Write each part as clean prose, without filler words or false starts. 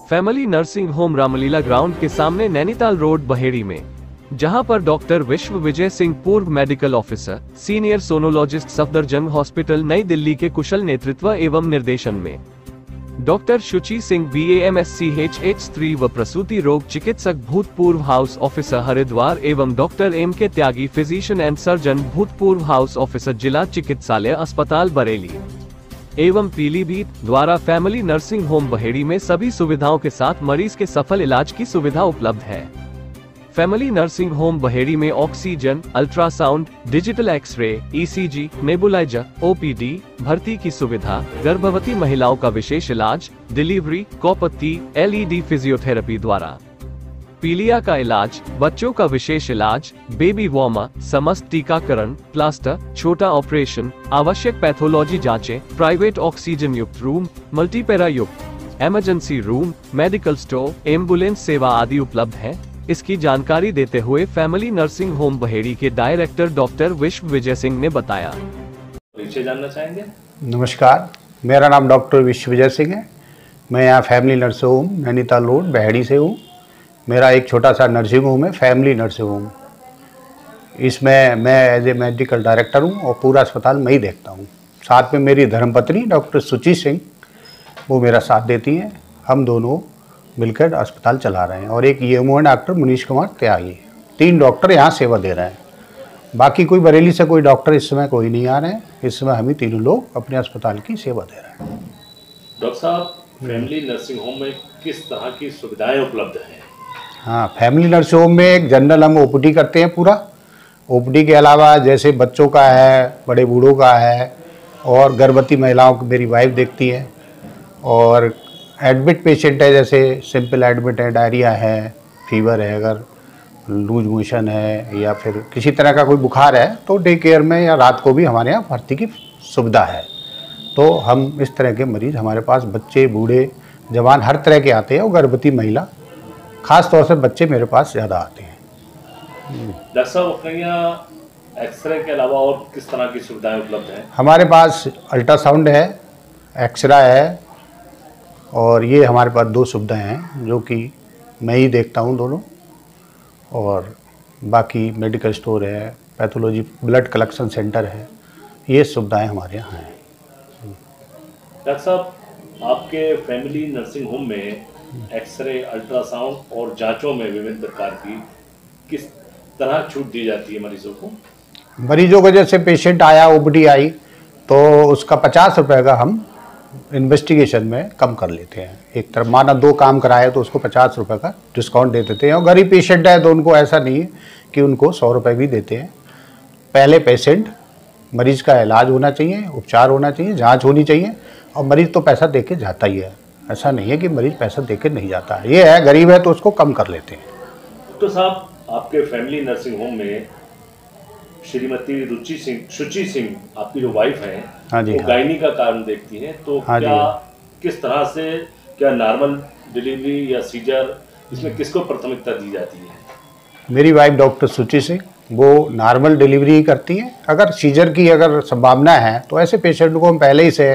Family nursing home Ramlila ground के सामने Nainital road Baheri में, जहां पर डॉक्टर विश्व विजय सिंह पूर्व medical officer senior sonologist Safdarjung hospital नई दिल्ली के कुशल नेतृत्व एवं निर्देशन में डॉक्टर शुचि सिंह BAMSCHH3 व प्रसूति रोग चिकित्सक भूतपूर्व हाउस ऑफिसर हरिद्वार एवं doctor MK Tyagi physician and surgeon भूतपूर्व हाउस ऑफिसर जिला चिकित्सालय अस्पताल बरेली एवं पीलीभीत द्वारा फैमिली नर्सिंग होम बहेड़ी में सभी सुविधाओं के साथ मरीज के सफल इलाज की सुविधा उपलब्ध है। फैमिली नर्सिंग होम बहेड़ी में oxygen, ultrasound, digital x-ray, ECG, nebuliser, OPD, भर्ती की सुविधा, गर्भवती महिलाओं का विशेष इलाज, डिलीवरी, कौपत्ती, LED फिजियोथेरेपी द्वारा पीलिया का इलाज, बच्चों का विशेष इलाज, बेबी वार्मर, समस्त टीकाकरण, प्लास्टर, छोटा ऑपरेशन, आवश्यक पैथोलॉजी जांचें, प्राइवेट ऑक्सीजन युक्त रूम, मल्टीपेरा युक्त emergency room, medical store, ambulance सेवा आदि उपलब्ध है। इसकी जानकारी देते हुए फैमिली नर्सिंग होम बहेड़ी के डायरेक्टर डॉक्टर विश्व विजय सिंह ने बताया। परिचय जानना चाहेंगे? नमस्कार, मेरा नाम डॉक्टर विश्व विजय सिंह है। मैं यहाँ family nursing home Nainital road Baheri से हूँ। मेरा एक छोटा सा नर्सिंग होम है, फैमिली नर्सिंग होम। इसमें मैं एज ए मेडिकल डायरेक्टर हूँ और पूरा अस्पताल मैं ही देखता हूँ। साथ में मेरी धर्मपत्नी डॉक्टर शुचि सिंह वो मेरा साथ देती हैं। हम दोनों मिलकर अस्पताल चला रहे हैं और एक EMO डॉक्टर मनीष कुमार त्यागी। 3 डॉक्टर यहाँ सेवा दे रहे हैं। बाकी कोई बरेली से कोई डॉक्टर इस समय कोई नहीं आ रहे हैं। इस समय हम ही तीनों लोग अपने अस्पताल की सेवा दे रहे हैं। डॉक्टर साहब, फैमिली नर्सिंग होम में किस तरह की सुविधाएं उपलब्ध हैं? हाँ, फैमिली नर्सिंग होम में एक जनरल हम OPD करते हैं पूरा। OPD के अलावा जैसे बच्चों का है, बड़े बूढ़ों का है और गर्भवती महिलाओं को मेरी वाइफ देखती है। और एडमिट पेशेंट है, जैसे सिंपल एडमिट है, डायरिया है, फीवर है, अगर लूज मोशन है या फिर किसी तरह का कोई बुखार है तो डे केयर में या रात को भी हमारे यहाँ भर्ती की सुविधा है। तो हम इस तरह के मरीज़ हमारे पास बच्चे, बूढ़े, जवान हर तरह के आते हैं और गर्भवती महिला, ख़ास तौर से बच्चे मेरे पास ज़्यादा आते हैं। डॉक्टर साहब, अपने यहाँ एक्सरे के अलावा और किस तरह की सुविधाएं उपलब्ध हैं? हमारे पास अल्ट्रासाउंड है, एक्सरा है और ये हमारे पास 2 सुविधाएं हैं जो कि मैं ही देखता हूँ दोनों। और बाकी मेडिकल स्टोर है, पैथोलॉजी, ब्लड कलेक्शन सेंटर है, ये सुविधाएं हमारे यहाँ हैं। डॉक्टर साहब, आपके फैमिली नर्सिंग होम में एक्सरे, अल्ट्रासाउंड और जांचों में विभिन्न प्रकार की किस तरह छूट दी जाती है मरीजों को? मरीजों को जैसे पेशेंट आया, OPD आई तो उसका 50 रुपये का हम इन्वेस्टिगेशन में कम कर लेते हैं। एक तरफ माना 2 काम कराए तो उसको 50 रुपये का डिस्काउंट दे देते हैं। और गरीब पेशेंट है तो उनको ऐसा नहीं है कि उनको 100 रुपये भी देते हैं। पहले पेशेंट मरीज़ का इलाज होना चाहिए, उपचार होना चाहिए, जांच होनी चाहिए और मरीज़ तो पैसा दे के जाता ही है। ऐसा नहीं है कि मरीज़ पैसा दे के नहीं जाता है। ये है गरीब है तो उसको कम कर लेते हैं। डॉक्टर साहब, आपके फैमिली नर्सिंग होम में श्रीमती शुचि सिंह आपकी जो वाइफ है, हाँ जी, वो गायनी का कारण देखती हैं, तो हाँ क्या किस तरह से, क्या नॉर्मल डिलीवरी या सीजर, इसमें किसको प्राथमिकता दी जाती है? मेरी वाइफ डॉक्टर शुचि सिंह वो नॉर्मल डिलीवरी ही करती है। अगर सीजर की अगर संभावना है तो ऐसे पेशेंट को हम पहले ही से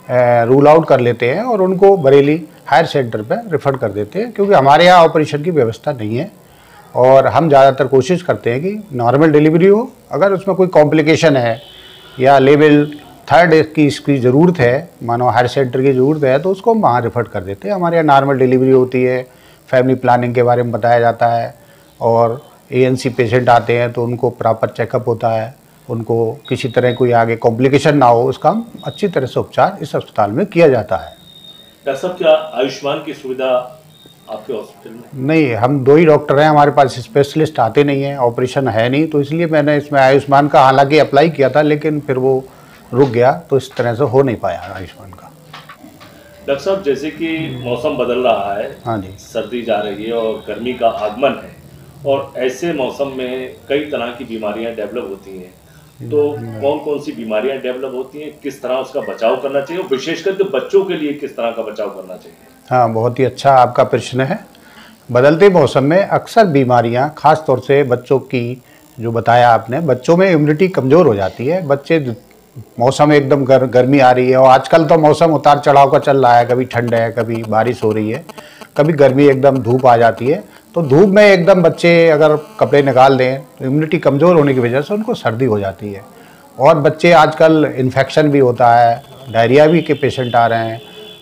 रूल आउट कर लेते हैं और उनको बरेली हायर सेंटर पर रेफर कर देते हैं, क्योंकि हमारे यहाँ ऑपरेशन की व्यवस्था नहीं है। और हम ज़्यादातर कोशिश करते हैं कि नॉर्मल डिलीवरी हो। अगर उसमें कोई कॉम्प्लिकेशन है या लेवल 3 की इसकी ज़रूरत है, मानो हायर सेंटर की ज़रूरत है, तो उसको हम वहाँ रेफर कर देते हैं। हमारे यहाँ नॉर्मल डिलीवरी होती है, फैमिली प्लानिंग के बारे में बताया जाता है और ANC पेशेंट आते हैं तो उनको प्रॉपर चेकअप होता है, उनको किसी तरह कोई आगे कॉम्प्लिकेशन ना हो, उसका हम अच्छी तरह से उपचार इस अस्पताल में किया जाता है। डॉक्टर साहब, क्या आयुष्मान की सुविधा आपके हॉस्पिटल में? नहीं, हम 2 ही डॉक्टर हैं, हमारे पास स्पेशलिस्ट आते नहीं हैं, ऑपरेशन है नहीं, तो इसलिए मैंने इसमें आयुष्मान का हालांकि अप्लाई किया था लेकिन फिर वो रुक गया, तो इस तरह से हो नहीं पाया आयुष्मान का। डॉक्टर साहब, जैसे कि मौसम बदल रहा है, हाँ जी, सर्दी जा रही है और गर्मी का आगमन है और ऐसे मौसम में कई तरह की बीमारियां डेवलप होती हैं, तो कौन कौन सी बीमारियां डेवलप होती हैं, किस तरह उसका बचाव करना चाहिए और विशेष करके बच्चों के लिए किस तरह का बचाव करना चाहिए? हाँ, बहुत ही अच्छा आपका प्रश्न है। बदलते मौसम में अक्सर बीमारियां, खास तौर से बच्चों की जो बताया आपने, बच्चों में इम्यूनिटी कमज़ोर हो जाती है। बच्चे मौसम एकदम गर्मी आ रही है और आजकल तो मौसम उतार चढ़ाव का चल रहा है, कभी ठंड है, कभी बारिश हो रही है, कभी गर्मी एकदम धूप आ जाती है, तो धूप में एकदम बच्चे अगर कपड़े निकाल दें तो इम्यूनिटी कमज़ोर होने की वजह से उनको सर्दी हो जाती है। और बच्चे आजकल इन्फेक्शन भी होता है, डायरिया भी के पेशेंट आ रहे हैं,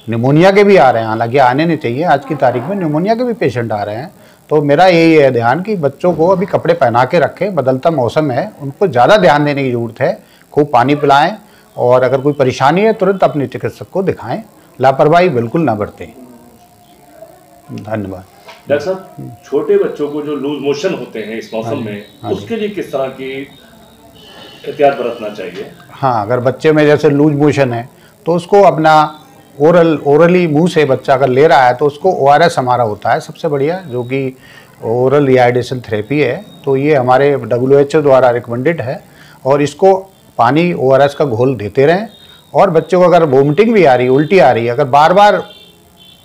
निमोनिया के भी आ रहे हैं, हालांकि आने नहीं चाहिए, आज की तारीख में निमोनिया के भी पेशेंट आ रहे हैं। तो मेरा यही है ध्यान कि बच्चों को अभी कपड़े पहना के रखें, बदलता मौसम है, उनको ज़्यादा ध्यान देने की ज़रूरत है, खूब पानी पिलाएं और अगर कोई परेशानी है तुरंत अपने चिकित्सक को दिखाएं, लापरवाही बिल्कुल ना बरतें। धन्यवाद। डॉक्टर साहब, छोटे बच्चों को जो लूज मोशन होते हैं इस मौसम में, उसके लिए किस तरह की एहतियात बरतना चाहिए? हाँ, अगर बच्चे में जैसे लूज मोशन है तो उसको अपना ओरली मुंह से बच्चा अगर ले रहा है तो उसको ORS हमारा होता है सबसे बढ़िया, जो कि ओरल रिहाइड्रेशन थेरेपी है। तो ये हमारे WHO द्वारा रिकमेंडेड है और इसको पानी ORS का घोल देते रहें। और बच्चों को अगर वोमिटिंग भी आ रही है, उल्टी आ रही है, अगर बार बार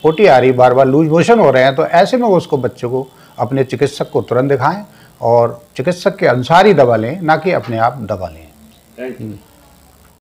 पोटी आ रही, बार बार लूज मोशन हो रहे हैं, तो ऐसे में उसको बच्चों को अपने चिकित्सक को तुरंत दिखाएं और चिकित्सक के अनुसार ही दवा लें, ना कि अपने आप दवा लें। Thank you.